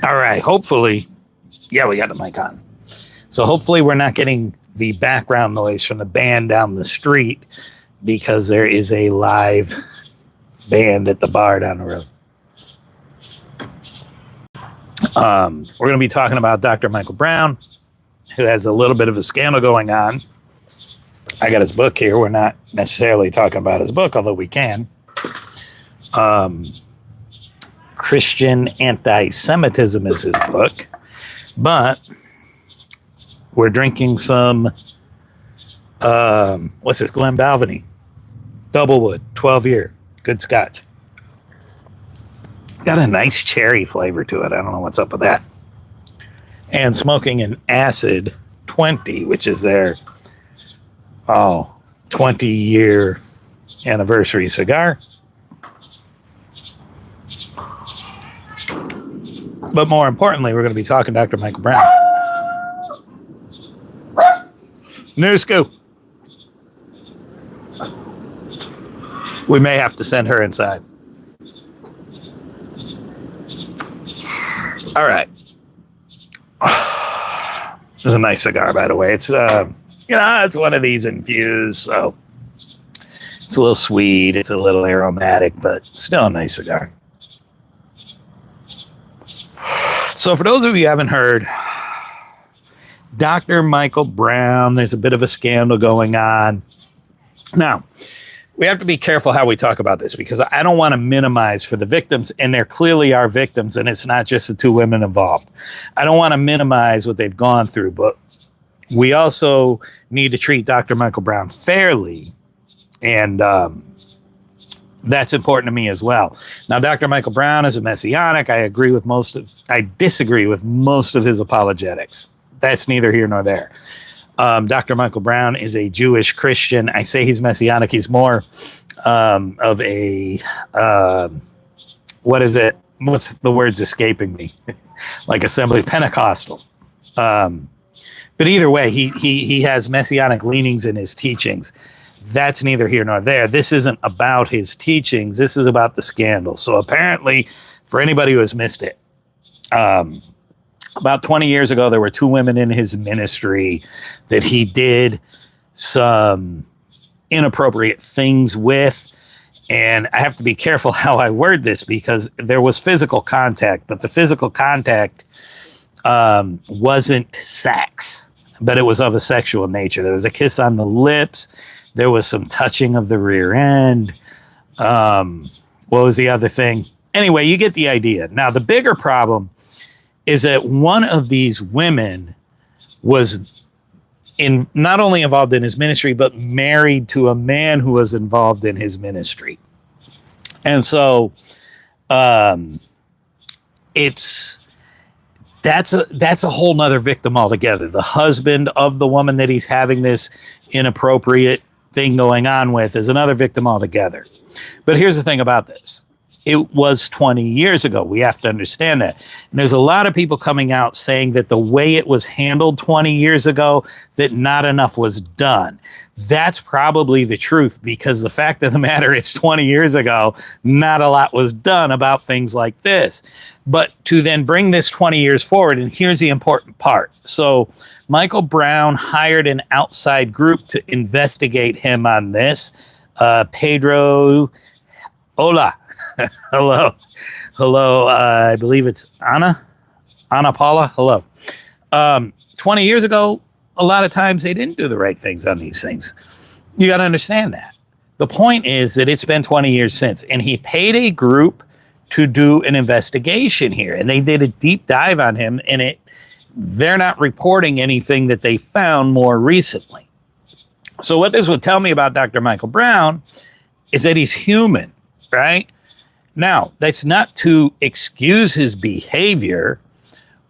All right. Hopefully, yeah, we got the mic on. So hopefully we're not getting the background noise from the band down the street because there is a live band at the bar down the road. We're going to be talking about Dr. Michael Brown, who has a little bit of a scandal going on. I got his book here. We're not necessarily talking about his book, although we can. Christian Anti-Semitism is his book. But we're drinking some, what's this, Glenbalvenie Doublewood, 12-year, good scotch. Got a nice cherry flavor to it. I don't know what's up with that. And smoking an Acid 20, which is their 20-year anniversary cigar. But more importantly, we're going to be talking Dr. Michael Brown. Nusku. We may have to send her inside. All right. This is a nice cigar, by the way. It's it's one of these infused, so it's a little sweet, it's a little aromatic, but still a nice cigar. So for those of you who haven't heard, Dr. Michael Brown, there's a bit of a scandal going on. Now, we have to be careful how we talk about this because I don't want to minimize for the victims, and there clearly are victims, and it's not just the two women involved. I don't want to minimize what they've gone through, but we also need to treat Dr. Michael Brown fairly, and that's important to me as well. Now, Dr. Michael Brown is a Messianic. I disagree with most of his apologetics. That's neither here nor there. Dr. Michael Brown is a Jewish Christian. I say he's Messianic. He's more of a, what is it? What's the words escaping me? Like Assembly Pentecostal. But either way, he has Messianic leanings in his teachings. That's neither here nor there. This isn't about his teachings. This is about the scandal. So apparently, for anybody who has missed it, about 20 years ago, there were two women in his ministry that he did some inappropriate things with. And I have to be careful how I word this because there was physical contact, but the physical contact wasn't sex, but it was of a sexual nature. There was a kiss on the lips. There was some touching of the rear end. What was the other thing? Anyway, you get the idea. Now, the bigger problem is that one of these women was not only involved in his ministry, but married to a man who was involved in his ministry. And so that's a whole nother victim altogether. The husband of the woman that he's having this inappropriate thing going on with is another victim altogether. But here's the thing about this. It was 20 years ago. We have to understand that. And there's a lot of people coming out saying that the way it was handled 20 years ago, that not enough was done. That's probably the truth because the fact of the matter is 20 years ago, not a lot was done about things like this. But to then bring this 20 years forward, and here's the important part. So Michael Brown hired an outside group to investigate him on this. Pedro, hola. Hello. I believe it's Ana Paula. Hello. 20 years ago, a lot of times they didn't do the right things on these things. You got to understand that. The point is that it's been 20 years since, and he paid a group to do an investigation here, and they did a deep dive on him, and they're not reporting anything that they found more recently. So what this would tell me about Dr. Michael Brown is that he's human, right? Now, that's not to excuse his behavior.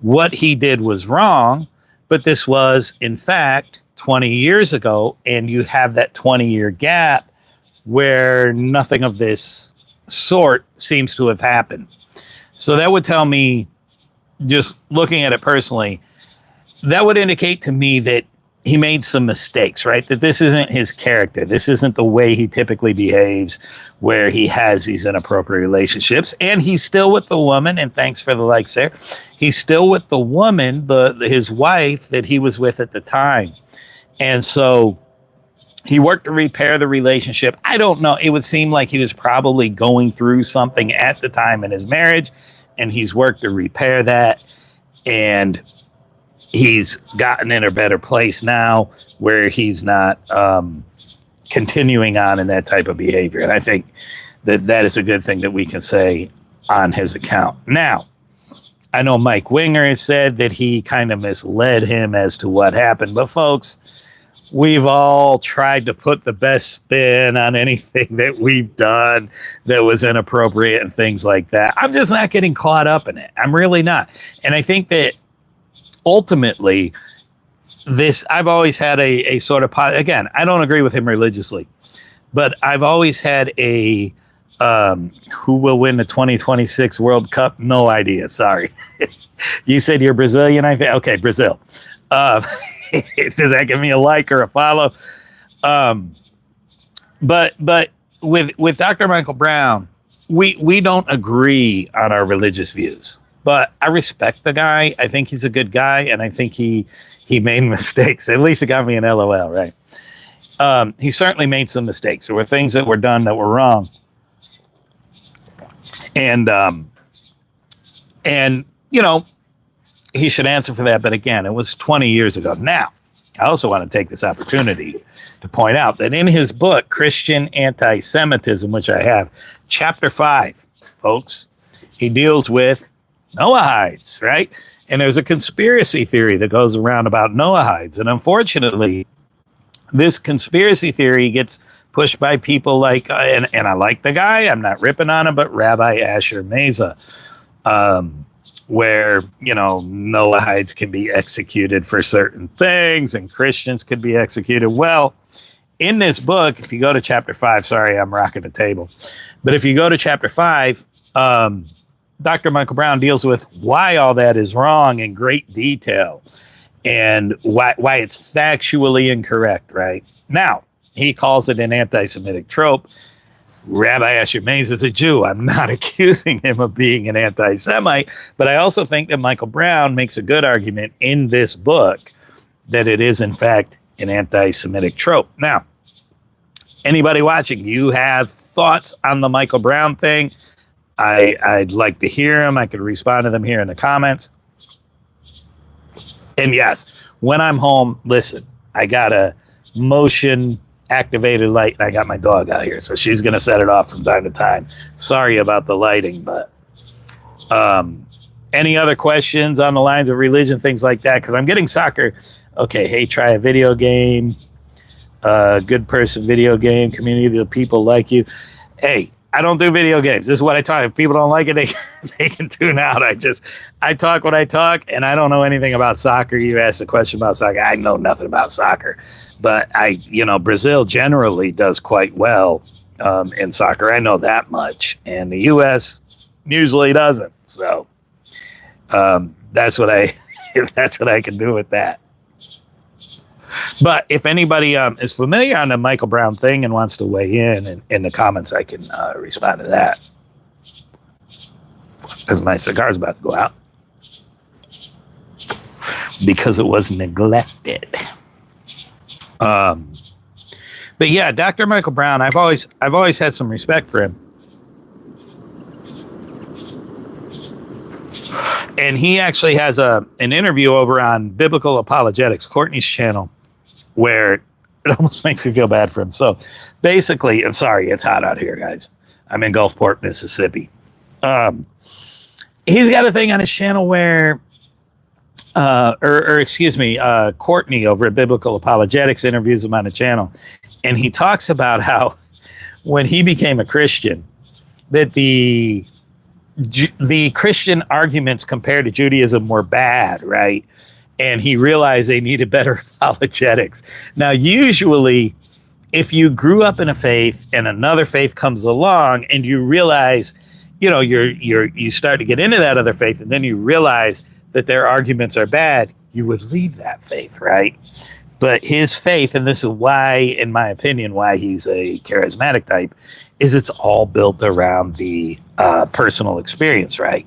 What he did was wrong, but this was, in fact, 20 years ago, and you have that 20-year gap where nothing of this sort seems to have happened. So that would tell me, just looking at it personally, that would indicate to me that he made some mistakes, right? That this isn't his character. This isn't the way he typically behaves, where he has these inappropriate relationships. And he's still with the woman, and thanks for the likes there. He's still with the woman, his wife that he was with at the time. And so he worked to repair the relationship. I don't know. It would seem like he was probably going through something at the time in his marriage, and he's worked to repair that. And he's gotten in a better place now where he's not continuing on in that type of behavior. And I think that is a good thing that we can say on his account. Now, I know Mike Winger has said that he kind of misled him as to what happened. But folks, we've all tried to put the best spin on anything that we've done that was inappropriate and things like that. I'm just not getting caught up in it. I'm really not. And I think that ultimately, I've always had a sort of, again, I don't agree with him religiously, but I've always had a, who will win the 2026 World Cup? No idea. Sorry. You said you're Brazilian. Okay, Brazil. Does that give me a like or a follow? But with Dr. Michael Brown, we don't agree on our religious views. But I respect the guy. I think he's a good guy, and I think he made mistakes. At least it got me an LOL, right? He certainly made some mistakes. There were things that were done that were wrong. And you know, he should answer for that. But again, it was 20 years ago. Now, I also want to take this opportunity to point out that in his book, Christian Anti-Semitism, which I have, chapter 5, folks, he deals with Noahides, right? And there's a conspiracy theory that goes around about Noahides. And unfortunately, this conspiracy theory gets pushed by people like, and I like the guy, I'm not ripping on him, but Rabbi Asher Meza, where, you know, Noahides can be executed for certain things and Christians could be executed. Well, in this book, if you go to chapter 5, sorry, I'm rocking the table, but if you go to chapter 5, Dr. Michael Brown deals with why all that is wrong in great detail and why it's factually incorrect, right? Now, he calls it an anti-Semitic trope. Rabbi Asher Meza is a Jew. I'm not accusing him of being an anti-Semite, but I also think that Michael Brown makes a good argument in this book that it is, in fact, an anti-Semitic trope. Now, anybody watching, you have thoughts on the Michael Brown thing? I'd like to hear them. I could respond to them here in the comments. And yes, when I'm home, listen, I got a motion activated light and I got my dog out here. So she's going to set it off from time to time. Sorry about the lighting, but any other questions on the lines of religion, things like that? Because I'm getting soccer. Okay, hey, try a video game. Good person video game community. The people like you. Hey, I don't do video games. This is what I talk. If people don't like it, they can tune out. I talk what I talk, and I don't know anything about soccer. You asked a question about soccer. I know nothing about soccer, but Brazil generally does quite well in soccer. I know that much, and the U.S. usually doesn't. So that's what I can do with that. But if anybody is familiar on the Michael Brown thing and wants to weigh in the comments, I can respond to that. Because my cigar's about to go out. Because it was neglected. But yeah, Dr. Michael Brown, I've always had some respect for him. And he actually has an interview over on Biblical Apologetics, Courtney's channel, where it almost makes me feel bad for him. So basically, and sorry, it's hot out here, guys. I'm in Gulfport, Mississippi. He's got a thing on his channel where, Courtney over at Biblical Apologetics interviews him on the channel. And he talks about how when he became a Christian, that the Christian arguments compared to Judaism were bad, right? And he realized they needed better apologetics. Now, usually, if you grew up in a faith and another faith comes along and you realize, you start to get into that other faith and then you realize that their arguments are bad, you would leave that faith, right? But his faith, and this is why, in my opinion, why he's a charismatic type, is it's all built around the personal experience, right?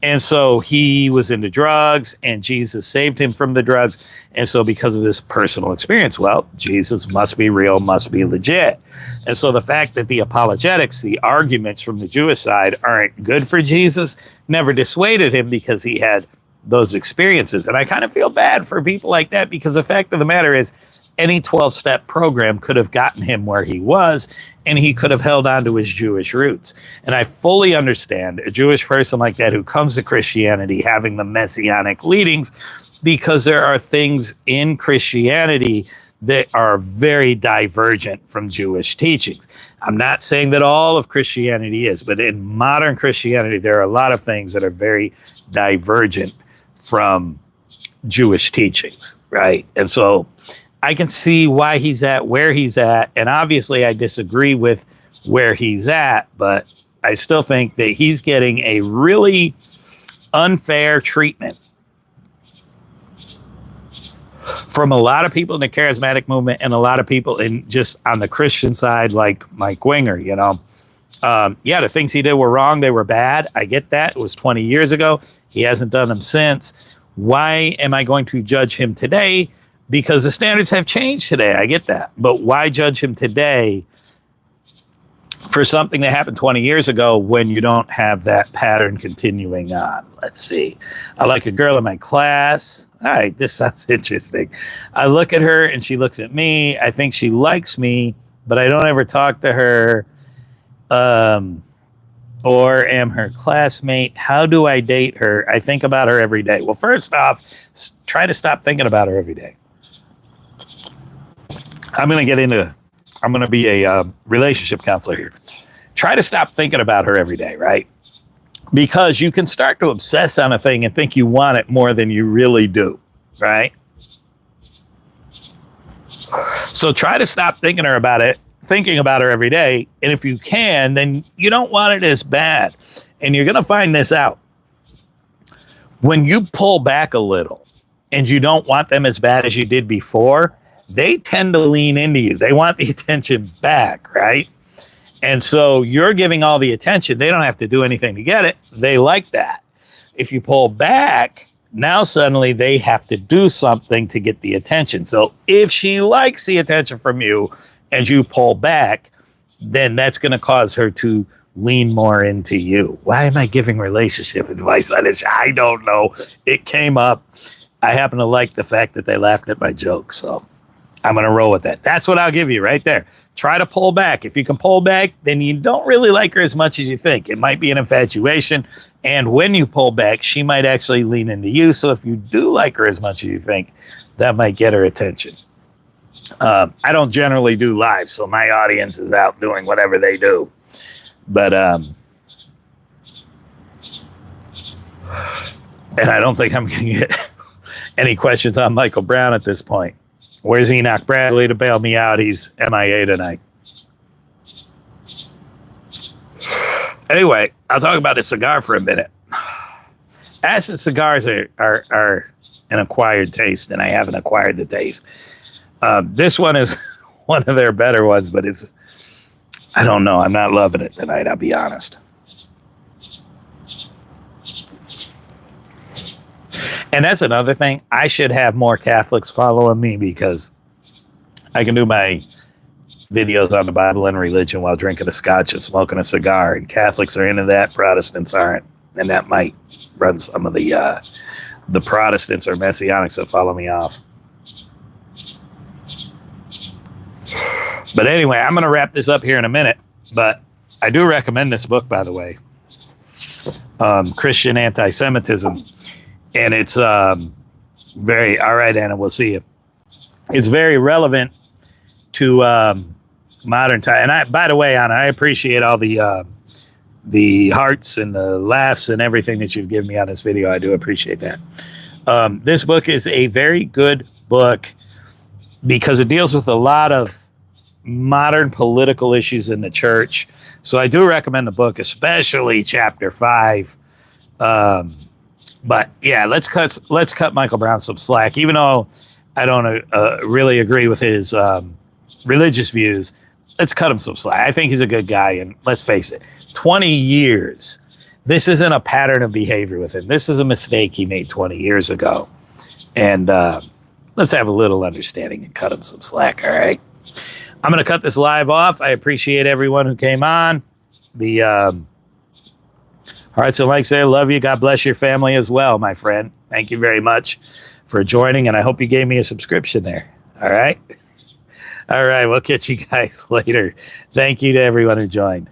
And so he was into drugs, and Jesus saved him from the drugs. And so because of this personal experience, well, Jesus must be real, must be legit. And so the fact that the apologetics, the arguments from the Jewish side aren't good for Jesus, never dissuaded him because he had those experiences. And I kind of feel bad for people like that, because the fact of the matter is any 12-step program could have gotten him where he was, and he could have held on to his Jewish roots. And I fully understand a Jewish person like that who comes to Christianity having the messianic leadings, because there are things in Christianity that are very divergent from Jewish teachings. I'm not saying that all of Christianity is, but in modern Christianity, there are a lot of things that are very divergent from Jewish teachings, right? And so I can see why he's at where he's at. And obviously I disagree with where he's at, but I still think that he's getting a really unfair treatment from a lot of people in the charismatic movement and a lot of people in just on the Christian side, like Mike Winger, you know. Yeah, the things he did were wrong. They were bad. I get that. It was 20 years ago. He hasn't done them since. Why am I going to judge him today? Because the standards have changed today. I get that. But why judge him today for something that happened 20 years ago when you don't have that pattern continuing on? Let's see. I like a girl in my class. All right, this sounds interesting. I look at her and she looks at me. I think she likes me, but I don't ever talk to her or am her classmate. How do I date her? I think about her every day. Well, first off, try to stop thinking about her every day. I'm going to be a relationship counselor here. Try to stop thinking about her every day, right? Because you can start to obsess on a thing and think you want it more than you really do, right? So try to stop thinking about her every day. And if you can, then you don't want it as bad. And you're going to find this out. When you pull back a little and you don't want them as bad as you did before, they tend to lean into you. They want the attention back, right? And so you're giving all the attention. They don't have to do anything to get it. They like that. If you pull back, now suddenly they have to do something to get the attention. So if she likes the attention from you and you pull back, then that's going to cause her to lean more into you. Why am I giving relationship advice on this? I don't know. It came up. I happen to like the fact that they laughed at my joke, so I'm going to roll with that. That's what I'll give you right there. Try to pull back. If you can pull back, then you don't really like her as much as you think. It might be an infatuation. And when you pull back, she might actually lean into you. So if you do like her as much as you think, that might get her attention. I don't generally do live, so my audience is out doing whatever they do. But, and I don't think I'm going to get any questions on Michael Brown at this point. Where's Enoch Bradley to bail me out? He's MIA tonight. Anyway, I'll talk about the cigar for a minute. Acid cigars are an acquired taste, and I haven't acquired the taste. This one is one of their better ones, but I don't know. I'm not loving it tonight, I'll be honest. And that's another thing. I should have more Catholics following me because I can do my videos on the Bible and religion while drinking a scotch and smoking a cigar. And Catholics are into that. Protestants aren't. And that might run some of the Protestants or Messianics that follow me off. But anyway, I'm going to wrap this up here in a minute. But I do recommend this book, by the way. Christian Anti-Semitism. And it's very, all right, Anna, we'll see you. It's very relevant to modern time. And by the way, Anna, I appreciate all the hearts and the laughs and everything that you've given me on this video. I do appreciate that. This book is a very good book because it deals with a lot of modern political issues in the church. So I do recommend the book, especially chapter 5. But yeah, let's cut Michael Brown some slack. Even though I don't really agree with his religious views, let's cut him some slack. I think he's a good guy, and let's face it, 20 years. This isn't a pattern of behavior with him. This is a mistake he made 20 years ago. And let's have a little understanding and cut him some slack, all right? I'm going to cut this live off. I appreciate everyone who came on. All right, so like I say, I love you. God bless your family as well, my friend. Thank you very much for joining, and I hope you gave me a subscription there. All right? All right, we'll catch you guys later. Thank you to everyone who joined.